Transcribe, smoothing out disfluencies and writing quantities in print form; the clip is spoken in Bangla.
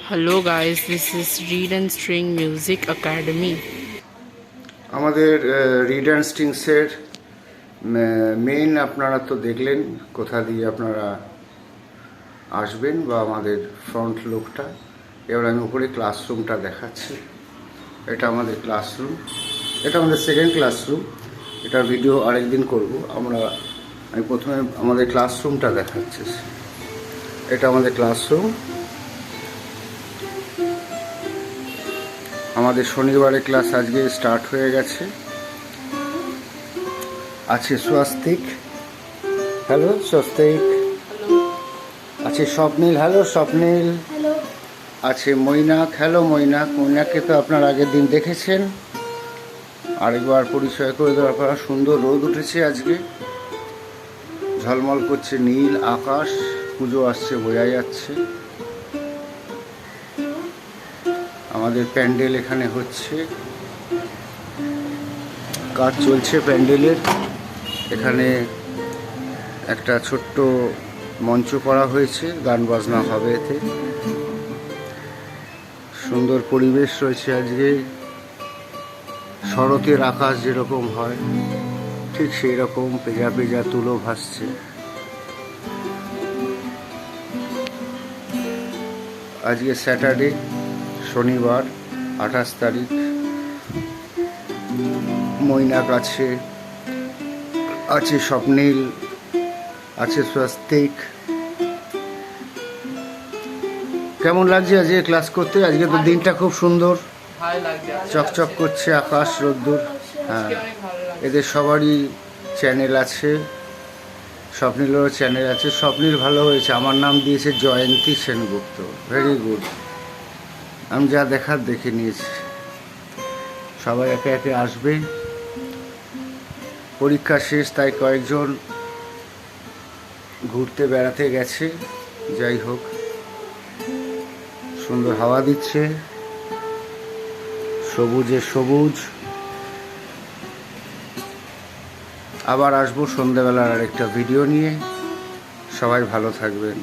Hello guys, this is Reed and String Music Academy. আমাদের রিড অ্যান্ড স্ট্রিংসের মেইন আপনারা তো দেখলেন কোথা দিয়ে আপনারা আসবেন বা আমাদের ফ্রন্ট লুকটা। এবার আমি উপরে ক্লাসরুমটা দেখাচ্ছি। এটা আমাদের ক্লাসরুম, এটা আমাদের সেকেন্ড ক্লাসরুম। এটা ভিডিও আরেকদিন করব। আমি প্রথমে আমাদের ক্লাসরুমটা দেখাচ্ছি। এটা আমাদের ক্লাসরুম। আমাদের শনিবারে ক্লাস আজকে স্টার্ট হয়ে গেছে। আছে স্বস্তিক, হ্যালো স্বস্তিক। আছে স্বপ্নীল, হ্যালো স্বপ্নীল। আছে মৈনাক, হ্যালো মৈনাক। মৈনাককে তো আপনার আগের দিন দেখেছেন, আরেকবার পরিচয় করে দেওয়ার পর। সুন্দর রোদ উঠেছে আজকে, ঝলমল করছে নীল আকাশ। পুজো আসছে বোঝা যাচ্ছে। আমাদের প্যান্ডেল এখানে হচ্ছে, কাজ চলছে প্যান্ডেলের। এখানে একটা ছোট্ট মঞ্চ করা হয়েছে, গান বাজনা হবে এতে। সুন্দর পরিবেশ রয়েছে আজকে। শরতের আকাশ যেরকম হয় ঠিক সেই রকম পেঁজা পেঁজা তুলো ভাসছে। আজকে স্যাটারডে, শনিবার 28 তারিখ। মৈনাক আছে, আছে স্বপ্নীল, আছে স্বস্তিক। কেমন লাগছে আজকে ক্লাস করতে? আজকে তো দিনটা খুব সুন্দর, চকচক করছে আকাশ, রোদ্দুর। হ্যাঁ, এদের সবারই চ্যানেল আছে, স্বপ্নীলেরও চ্যানেল আছে। স্বপ্নীল ভালো হয়েছে, আমার নাম দিয়েছে জয়ন্তী সেনগুপ্ত। ভেরি গুড, আমি যা দেখার দেখে নিয়েছি। সবাই একে একে আসবে। পরীক্ষা শেষ, তাই কয়েকজন ঘুরতে বেড়াতে গেছে। যাই হোক, সুন্দর হাওয়া দিচ্ছে, সবুজে সবুজ। আবার আসবো সন্ধ্যাবেলার আরেকটা ভিডিও নিয়ে। সবাই ভালো থাকবেন।